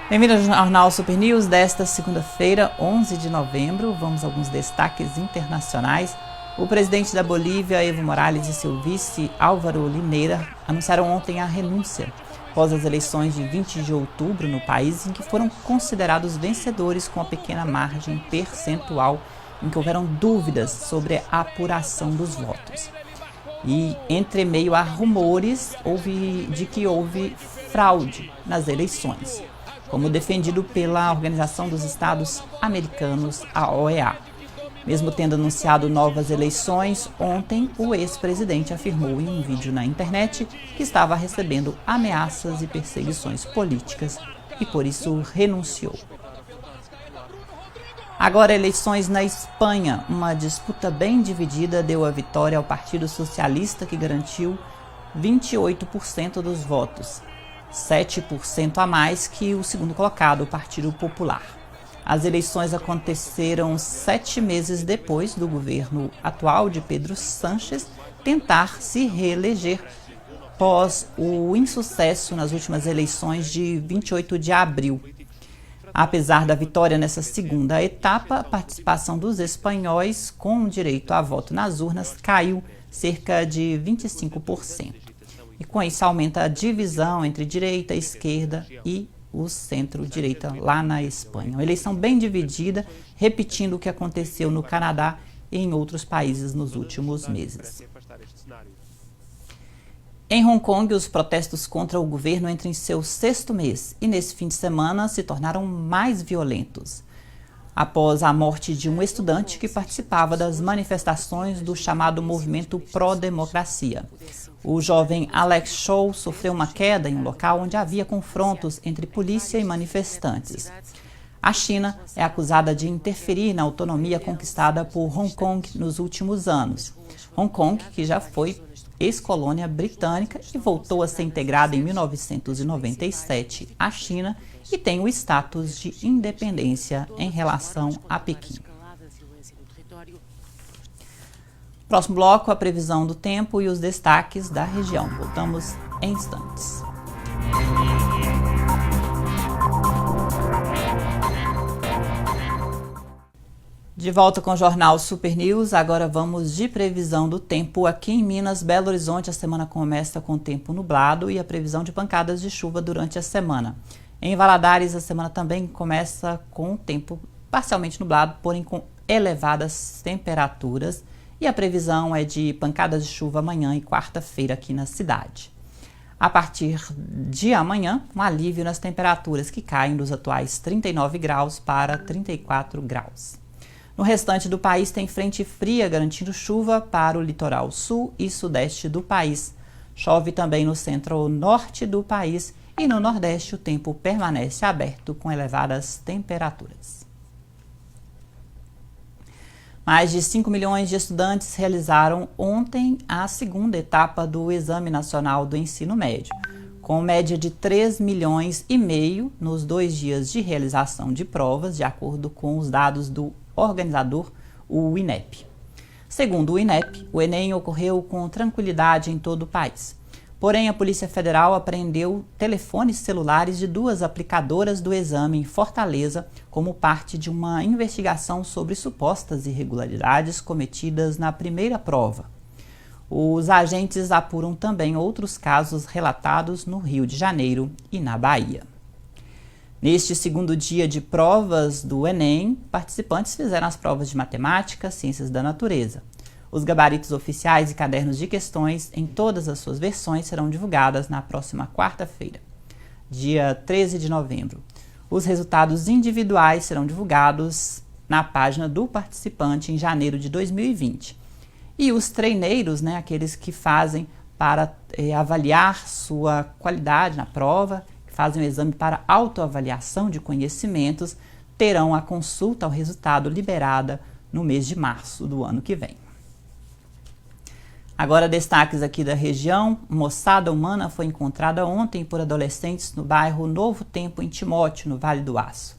Bem-vindo ao Jornal Super News desta segunda-feira, 11 de novembro. Vamos a alguns destaques internacionais. O presidente da Bolívia, Evo Morales, e seu vice, Álvaro Lineira, anunciaram ontem a renúncia após as eleições de 20 de outubro no país, em que foram considerados vencedores com a pequena margem percentual, em que houveram dúvidas sobre a apuração dos votos. E, entre meio a rumores de que houve fraude nas eleições, como defendido pela Organização dos Estados Americanos, a OEA. Mesmo tendo anunciado novas eleições, ontem o ex-presidente afirmou em um vídeo na internet que estava recebendo ameaças e perseguições políticas e por isso renunciou. Agora, eleições na Espanha. Uma disputa bem dividida deu a vitória ao Partido Socialista, que garantiu 28% dos votos, 7% a mais que o segundo colocado, o Partido Popular. As eleições aconteceram 7 meses depois do governo atual de Pedro Sánchez tentar se reeleger após o insucesso nas últimas eleições de 28 de abril. Apesar da vitória nessa segunda etapa, a participação dos espanhóis com direito a voto nas urnas caiu cerca de 25%. E com isso aumenta a divisão entre direita, esquerda e o centro-direita lá na Espanha. Uma eleição bem dividida, repetindo o que aconteceu no Canadá e em outros países nos últimos meses. Em Hong Kong, os protestos contra o governo entram em seu 6º mês e nesse fim de semana se tornaram mais violentos, após a morte de um estudante que participava das manifestações do chamado Movimento Pró-Democracia. O jovem Alex Chow sofreu uma queda em um local onde havia confrontos entre polícia e manifestantes. A China é acusada de interferir na autonomia conquistada por Hong Kong nos últimos anos. Hong Kong, que já foi ex-colônia britânica e voltou a ser integrada em 1997 à China e tem o status de independência em relação a Pequim. Próximo bloco, a previsão do tempo e os destaques da região. Voltamos em instantes. De volta com o Jornal Super News, agora vamos de previsão do tempo. Aqui em Minas, Belo Horizonte, a semana começa com tempo nublado e a previsão de pancadas de chuva durante a semana. Em Valadares, a semana também começa com tempo parcialmente nublado, porém com elevadas temperaturas. E a previsão é de pancadas de chuva amanhã e quarta-feira aqui na cidade. A partir de amanhã, um alívio nas temperaturas que caem dos atuais 39 graus para 34 graus. No restante do país tem frente fria garantindo chuva para o litoral sul e sudeste do país. Chove também no centro-norte do país e no nordeste o tempo permanece aberto com elevadas temperaturas. Mais de 5 milhões de estudantes realizaram ontem a segunda etapa do Exame Nacional do Ensino Médio, com média de 3,5 milhões nos 2 dias de realização de provas, de acordo com os dados do organizador, o INEP. Segundo o INEP, o Enem ocorreu com tranquilidade em todo o país. Porém, a Polícia Federal apreendeu telefones celulares de 2 aplicadoras do exame em Fortaleza como parte de uma investigação sobre supostas irregularidades cometidas na primeira prova. Os agentes apuram também outros casos relatados no Rio de Janeiro e na Bahia. Neste segundo dia de provas do Enem, participantes fizeram as provas de matemática, ciências da natureza. Os gabaritos oficiais e cadernos de questões, em todas as suas versões, serão divulgadas na próxima quarta-feira, dia 13 de novembro. Os resultados individuais serão divulgados na página do participante em janeiro de 2020. E os treineiros, aqueles que fazem para avaliar sua qualidade na prova, que fazem o exame para autoavaliação de conhecimentos, terão a consulta ao resultado liberada no mês de março do ano que vem. Agora, destaques aqui da região. Uma ossada humana foi encontrada ontem por adolescentes no bairro Novo Tempo, em Timóteo, no Vale do Aço.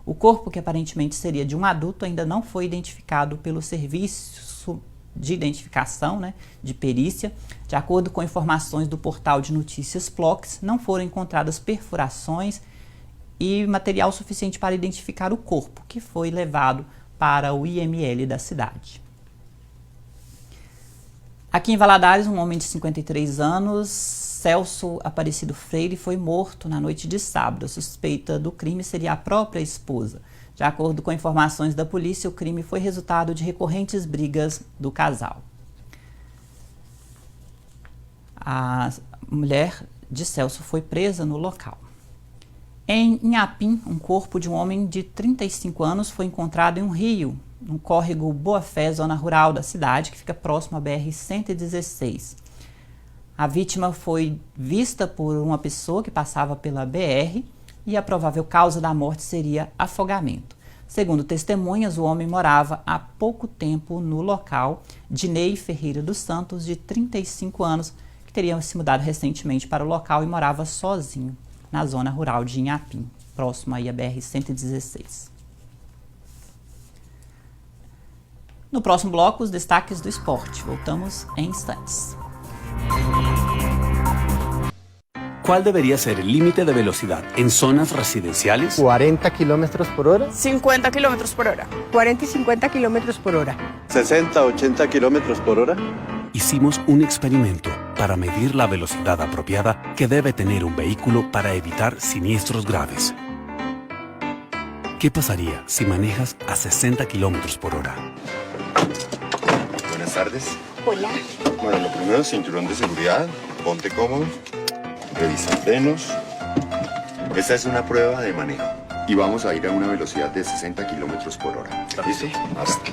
O corpo, que aparentemente seria de um adulto, ainda não foi identificado pelo serviço de identificação, de perícia. De acordo com informações do portal de notícias Plox, não foram encontradas perfurações e material suficiente para identificar o corpo, que foi levado para o IML da cidade. Aqui em Valadares, um homem de 53 anos, Celso Aparecido Freire, foi morto na noite de sábado. A suspeita do crime seria a própria esposa. De acordo com informações da polícia, o crime foi resultado de recorrentes brigas do casal. A mulher de Celso foi presa no local. Em Inhapim, um corpo de um homem de 35 anos foi encontrado em um rio, no córrego Boa Fé, zona rural da cidade, que fica próximo à BR-116. A vítima foi vista por uma pessoa que passava pela BR e a provável causa da morte seria afogamento. Segundo testemunhas, o homem morava há pouco tempo no local. Dinei Ferreira dos Santos, de 35 anos, que teria se mudado recentemente para o local e morava sozinho na zona rural de Inhapim, próximo aí à BR-116. No próximo bloco, os destaques do esporte. Voltamos em instantes. ¿Cuál debería ser el límite de velocidad en zonas residenciales? 40 kilómetros por hora. 50 kilómetros por hora. 40 y 50 kilómetros por hora. 60, 80 kilómetros por hora. Hicimos un experimento para medir la velocidad apropiada que debe tener un vehículo para evitar siniestros graves. ¿Qué pasaría si manejas a 60 kilómetros por hora? Buenas tardes. Hola. Bueno, lo primero, cinturón de seguridad, ponte cómodo, revisa frenos. Esta es una prueba de manejo y vamos a ir a una velocidad de 60 kilómetros por hora. ¿Listo? Hasta.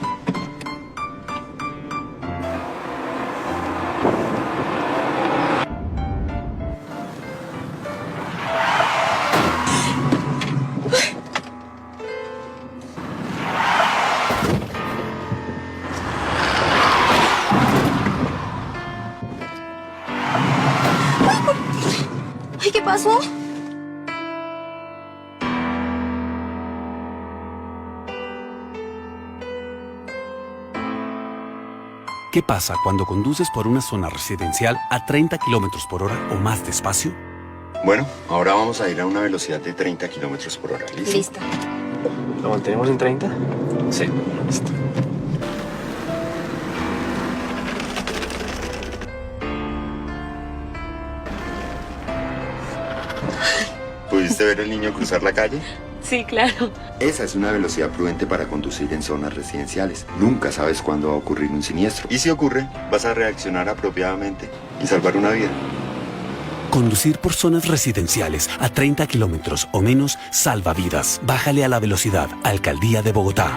Ay, ¿qué pasó? ¿Qué pasa cuando conduces por una zona residencial a 30 kilómetros por hora o más despacio? Bueno, ahora vamos a ir a una velocidad de 30 kilómetros por hora. ¿Listo? Listo. ¿Lo mantenemos en 30? Sí. Listo. ¿Pudiste ver al niño cruzar la calle? Sí, claro. Esa es una velocidad prudente para conducir en zonas residenciales. Nunca sabes cuándo va a ocurrir un siniestro. Y si ocurre, vas a reaccionar apropiadamente y salvar una vida. Conducir por zonas residenciales a 30 kilómetros o menos salva vidas. Bájale a la velocidad. Alcaldía de Bogotá.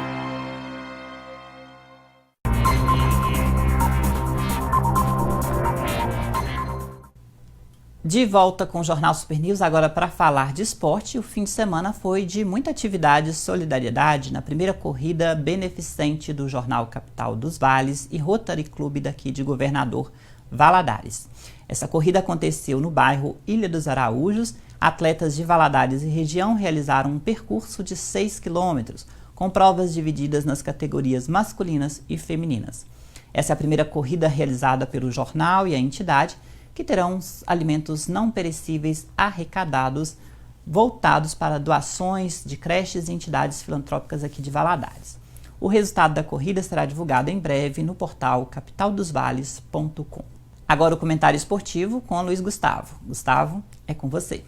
De volta com o Jornal Super News, agora para falar de esporte. O fim de semana foi de muita atividade e solidariedade na primeira corrida beneficente do Jornal Capital dos Vales e Rotary Clube daqui de Governador Valadares. Essa corrida aconteceu no bairro Ilha dos Araújos. Atletas de Valadares e região realizaram um percurso de 6 quilômetros, com provas divididas nas categorias masculinas e femininas. Essa é a primeira corrida realizada pelo jornal e a entidade, que terão alimentos não perecíveis arrecadados, voltados para doações de creches e entidades filantrópicas aqui de Valadares. O resultado da corrida será divulgado em breve no portal capitaldosvales.com. Agora o comentário esportivo com Luiz Gustavo. Gustavo, é com você.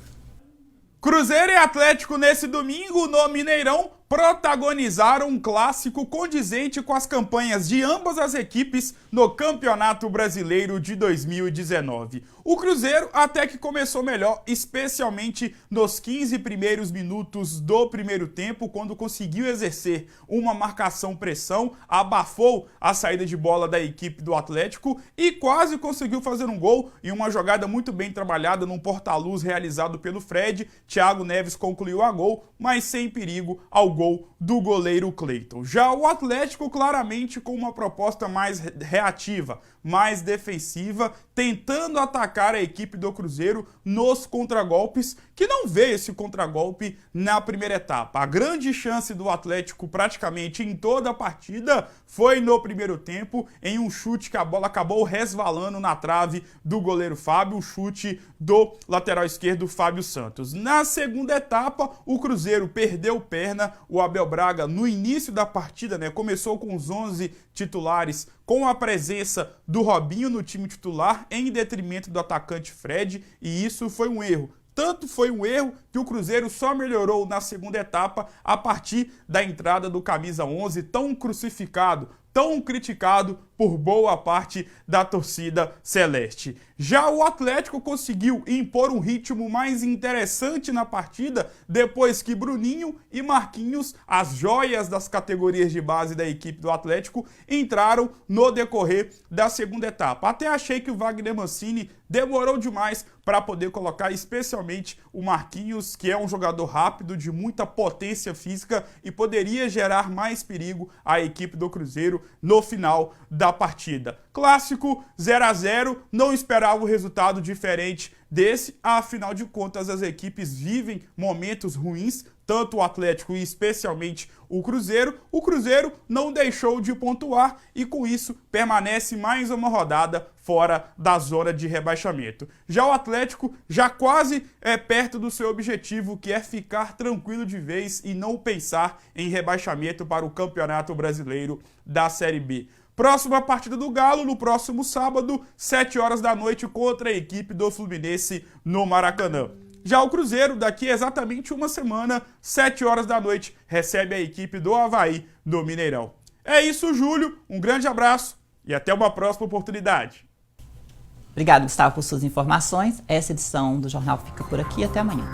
Cruzeiro e Atlético nesse domingo no Mineirão protagonizaram um clássico condizente com as campanhas de ambas as equipes no Campeonato Brasileiro de 2019. O Cruzeiro até que começou melhor, especialmente nos 15 primeiros minutos do primeiro tempo, quando conseguiu exercer uma marcação-pressão, abafou a saída de bola da equipe do Atlético e quase conseguiu fazer um gol em uma jogada muito bem trabalhada num porta-luz realizado pelo Fred. Thiago Neves concluiu a gol, mas sem perigo ao gol gol do goleiro Cleiton. Já o Atlético claramente com uma proposta mais reativa, mais defensiva, tentando atacar a equipe do Cruzeiro nos contragolpes, que não veio esse contragolpe na primeira etapa. A grande chance do Atlético praticamente em toda a partida foi no primeiro tempo, em um chute que a bola acabou resvalando na trave do goleiro Fábio, o chute do lateral esquerdo Fábio Santos. Na segunda etapa, o Cruzeiro perdeu perna, o Abel Braga no início da partida, começou com os 11 titulares, com a presença do Robinho no time titular, em detrimento do atacante Fred, e isso foi um erro. Tanto foi um erro que o Cruzeiro só melhorou na segunda etapa a partir da entrada do camisa 11, tão crucificado, tão criticado por boa parte da torcida celeste. Já o Atlético conseguiu impor um ritmo mais interessante na partida depois que Bruninho e Marquinhos, as joias das categorias de base da equipe do Atlético, entraram no decorrer da segunda etapa. Até achei que o Wagner Mancini demorou demais para poder colocar especialmente o Marquinhos, que é um jogador rápido, de muita potência física e poderia gerar mais perigo à equipe do Cruzeiro no final da partida. Clássico 0 a 0, não esperava um resultado diferente desse, afinal de contas as equipes vivem momentos ruins, tanto o Atlético e especialmente o Cruzeiro. O Cruzeiro não deixou de pontuar e com isso permanece mais uma rodada fora da zona de rebaixamento. Já o Atlético já quase perto do seu objetivo, que é ficar tranquilo de vez e não pensar em rebaixamento para o Campeonato Brasileiro da Série B. Próxima partida do Galo no próximo sábado, 7 horas da noite, contra a equipe do Fluminense no Maracanã. Já o Cruzeiro, daqui a exatamente uma semana, 7 horas da noite, recebe a equipe do Avaí no Mineirão. É isso, Júlio. Um grande abraço e até uma próxima oportunidade. Obrigado, Gustavo, por suas informações. Essa edição do Jornal fica por aqui. Até amanhã.